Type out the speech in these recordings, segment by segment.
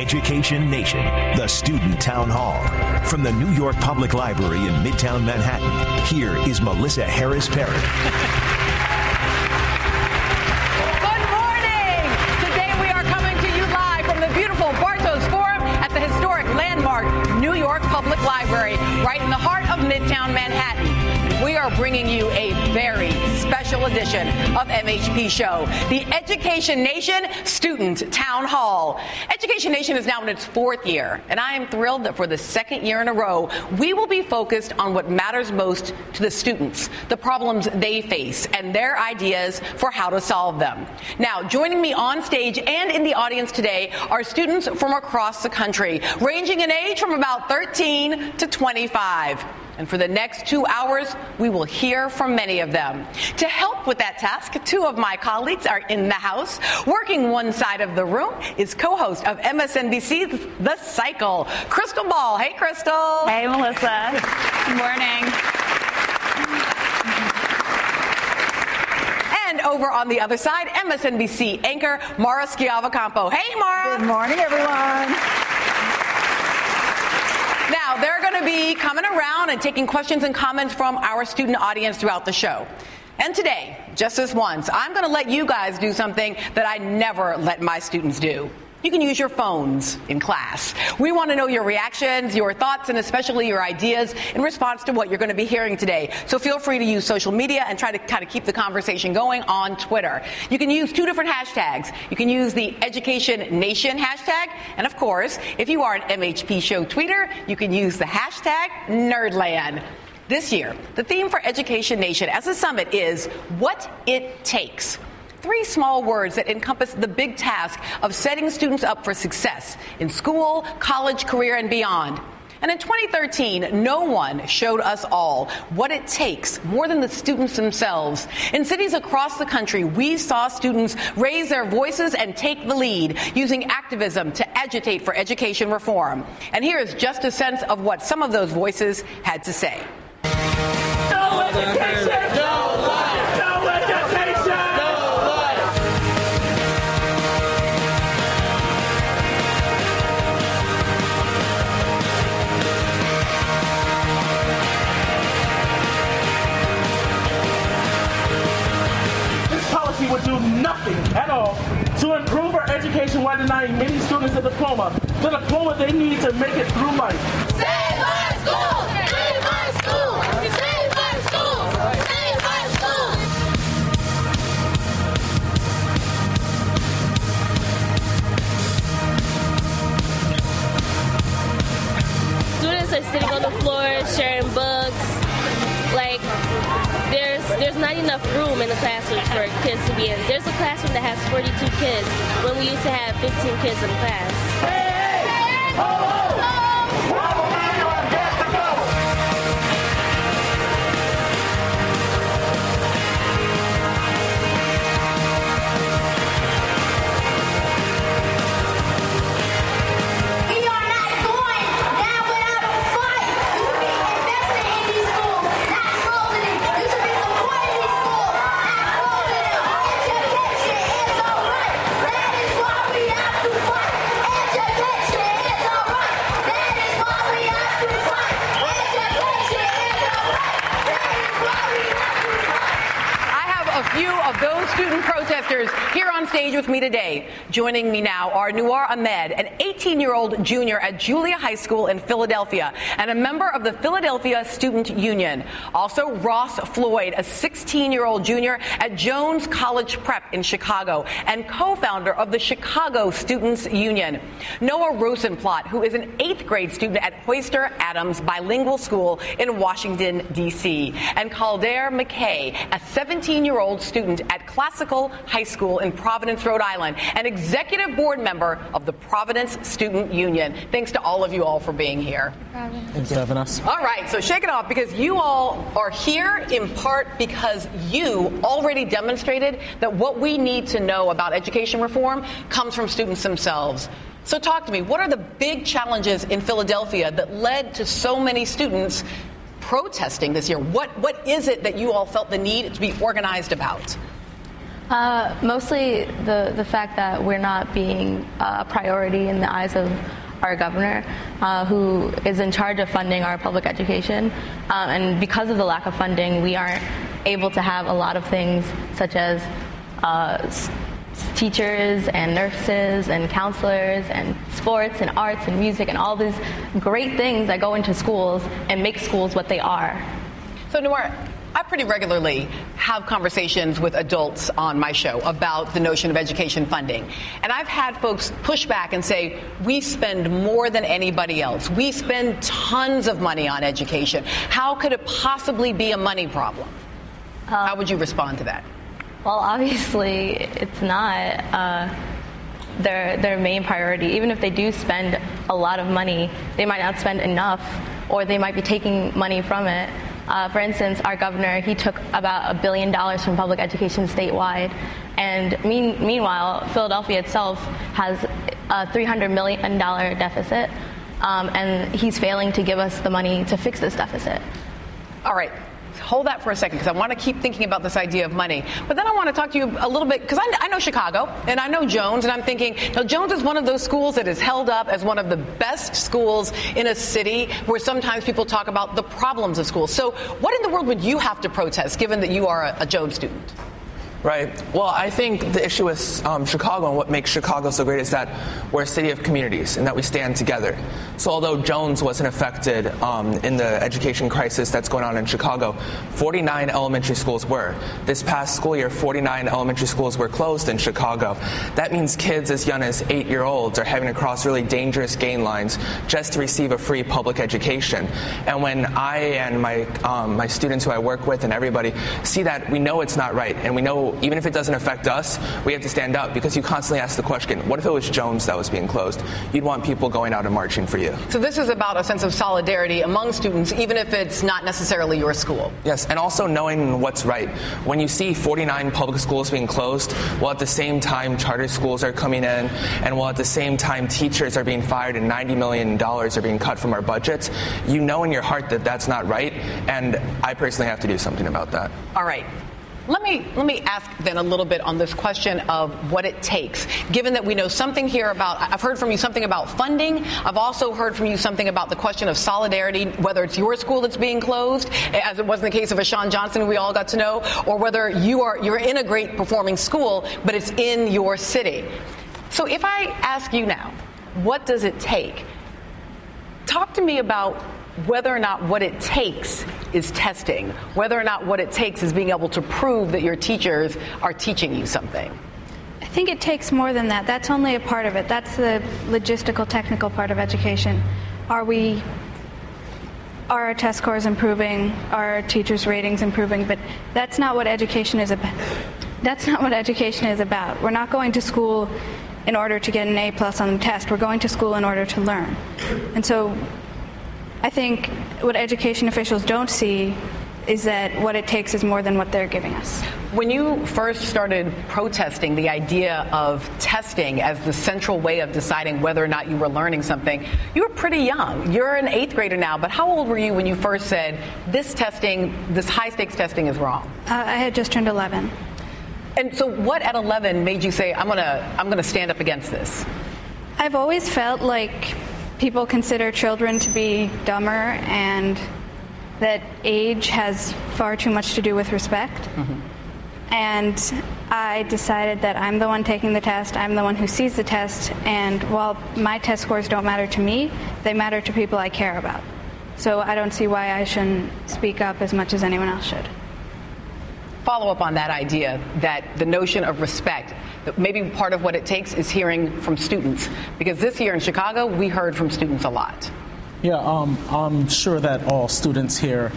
Education Nation, the Student Town Hall. From the New York Public Library in Midtown Manhattan, here is Melissa Harris Perry. Good morning! Today we are coming to you live from the beautiful Bartos Forum at the historic landmark New York Public Library, right in the heart of Midtown Manhattan. We are bringing you a very special edition of MHP Show, the Education Nation Student Town Hall. Education Nation is now in its fourth year, and I am thrilled that for the second year in a row, we will be focused on what matters most to the students, the problems they face, and their ideas for how to solve them. Now, joining me on stage and in the audience today are students from across the country, ranging in age from about 13 to 25. And for the next 2 hours, we will hear from many of them. To help with that task, two of my colleagues are in the house. Working one side of the room is co-host of MSNBC, The Cycle, Crystal Ball. Hey, Crystal. Hey, Melissa. Good morning. And over on the other side, MSNBC anchor Mara Schiavocampo. Hey, Mara. Good morning, everyone. Now, they're going to be coming around and taking questions and comments from our student audience throughout the show. And today, just this once, I'm going to let you guys do something that I never let my students do. You can use your phones in class. We want to know your reactions, your thoughts, and especially your ideas in response to what you're going to be hearing today. So feel free to use social media and try to kind of keep the conversation going on Twitter. You can use two different hashtags. You can use the Education Nation hashtag, and of course, if you are an MHP Show tweeter, you can use the hashtag Nerdland. This year, the theme for Education Nation as a summit is What It Takes. 3 small words that encompass the big task of setting students up for success in school, college, career, and beyond. And in 2013, no one showed us all what it takes more than the students themselves. In cities across the country, we saw students raise their voices and take the lead, using activism to agitate for education reform. And here is just a sense of what some of those voices had to say. No education! No life! No education! No life! This policy would do nothing at all to improve our education while denying many students a diploma, the diploma they need to make it through life. Save our schools! Save our schools! Save our schools! Save our schools! Students are sitting on the floor, sharing books. Like, there's not enough room in the classrooms for kids to be in. There's a classroom that has 42 kids when we used to have 15 kids in class. Hey! Ho, ho! Student protesters here on stage with me today. Joining me now are Nuar Ahmed, an 18-year-old junior at Julia High School in Philadelphia and a member of the Philadelphia Student Union. Also, Ross Floyd, a 16-year-old junior at Jones College Prep in Chicago and co-founder of the Chicago Students Union. Noah Rosenblatt, who is an 8th grade student at Hoyster Adams Bilingual School in Washington, D.C. And Cauldierre McKay, a 17-year-old student at Classical High School in Providence, Rhode Island, an executive board member of the Providence Student Union. Thanks to all of you all for being here. Thanks for having us. All right, so shake it off, because you all are here in part because you already demonstrated that what we need to know about education reform comes from students themselves. So talk to me. What are the big challenges in Philadelphia that led to so many students protesting this year? What is it that you all felt the need to be organized about? Mostly the fact that we're not being a priority in the eyes of our governor, who is in charge of funding our public education. And because of the lack of funding, we aren't able to have a lot of things such as teachers and nurses and counselors and sports and arts and music and all these great things that go into schools and make schools what they are. So, Noor, I pretty regularly have conversations with adults on my show about the notion of education funding. And I've had folks push back and say, we spend more than anybody else. We spend tons of money on education. How could it possibly be a money problem? How would you respond to that? Well, obviously, it's not their main priority. Even if they do spend a lot of money, they might not spend enough, or they might be taking money from it. For instance, our governor, he took about $1 billion from public education statewide. And meanwhile, Philadelphia itself has a $300 million deficit. And he's failing to give us the money to fix this deficit. All right. Hold that for a second, because I want to keep thinking about this idea of money. But then I want to talk to you a little bit, because I know Chicago, and I know Jones, and I'm thinking, now Jones is one of those schools that is held up as one of the best schools in a city, where sometimes people talk about the problems of schools. So what in the world would you have to protest, given that you are a Jones student? Right. Well, I think the issue with Chicago and what makes Chicago so great is that we're a city of communities and that we stand together. So although Jones wasn't affected in the education crisis that's going on in Chicago, 49 elementary schools were. This past school year, 49 elementary schools were closed in Chicago. That means kids as young as 8-year-olds are having to cross really dangerous gain lines just to receive a free public education. And when I and my students who I work with and everybody see that, we know it's not right, and we know even if it doesn't affect us, we have to stand up, because you constantly ask the question, what if it was Jones that was being closed? You'd want people going out and marching for you. So this is about a sense of solidarity among students, even if it's not necessarily your school. Yes, and also knowing what's right. When you see 49 public schools being closed, while at the same time charter schools are coming in, and while at the same time teachers are being fired and $90 million are being cut from our budgets, you know in your heart that that's not right, and I personally have to do something about that. All right. Let me ask then a little bit on this question of what it takes. Given that we know something here about, I've heard from you something about funding. I've also heard from you something about the question of solidarity, whether it's your school that's being closed, as it was in the case of Ashawn Johnson, who we all got to know, or whether you're in a great performing school, but it's in your city. So if I ask you now, what does it take? Talk to me about whether or not what it takes is testing, whether or not what it takes is being able to prove that your teachers are teaching you something. I think it takes more than that. That's only a part of it. That's the logistical, technical part of education. Are our test scores improving? Are our teachers' ratings improving? But that's not what education is about. That's not what education is about. We're not going to school in order to get an A+ on the test. We're going to school in order to learn. And so I think what education officials don't see is that what it takes is more than what they're giving us. When you first started protesting the idea of testing as the central way of deciding whether or not you were learning something, you were pretty young. You're an 8th grader now, but how old were you when you first said, this testing, this high-stakes testing is wrong? I had just turned 11. And so what at 11 made you say, I'm gonna stand up against this? I've always felt like people consider children to be dumber, and that age has far too much to do with respect. Mm-hmm. And I decided that I'm the one taking the test, I'm the one who sees the test, and while my test scores don't matter to me, they matter to people I care about. So I don't see why I shouldn't speak up as much as anyone else should. Follow up on that idea that the notion of respect, that maybe part of what it takes is hearing from students. Because this year in Chicago, we heard from students a lot. Yeah, I'm sure that all students here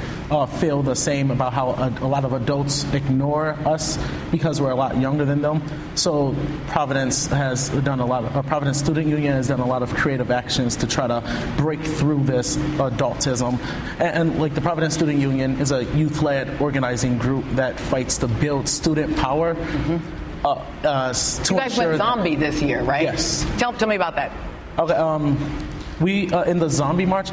feel the same about how a lot of adults ignore us because we're a lot younger than them. So Providence Student Union has done a lot of creative actions to try to break through this adultism. And like the Providence Student Union is a youth-led organizing group that fights to build student power. Mm-hmm. You guys went zombie this year, right? Yes. Tell me about that. Okay. We in the zombie march,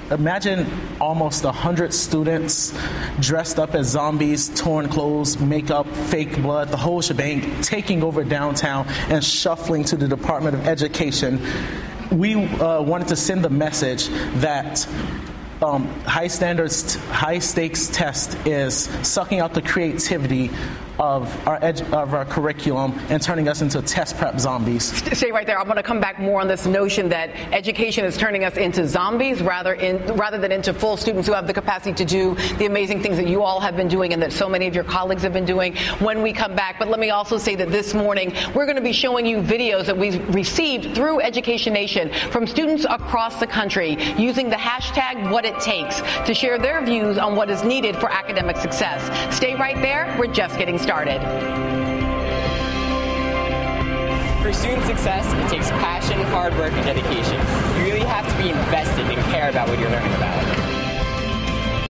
imagine almost 100 students dressed up as zombies, torn clothes, makeup, fake blood, the whole shebang, taking over downtown and shuffling to the Department of Education. We wanted to send the message that high stakes test is sucking out the creativity of our curriculum and turning us into test prep zombies. Stay right there. I want to come back more on this notion that education is turning us into zombies rather than into full students who have the capacity to do the amazing things that you all have been doing and that so many of your colleagues have been doing when we come back. But let me also say that this morning we're going to be showing you videos that we've received through Education Nation from students across the country using the hashtag #WhatItTakes to share their views on what is needed for academic success. Stay right there. We're just getting started. For student success, it takes passion, hard work, and dedication. You really have to be invested and care about what you're learning about.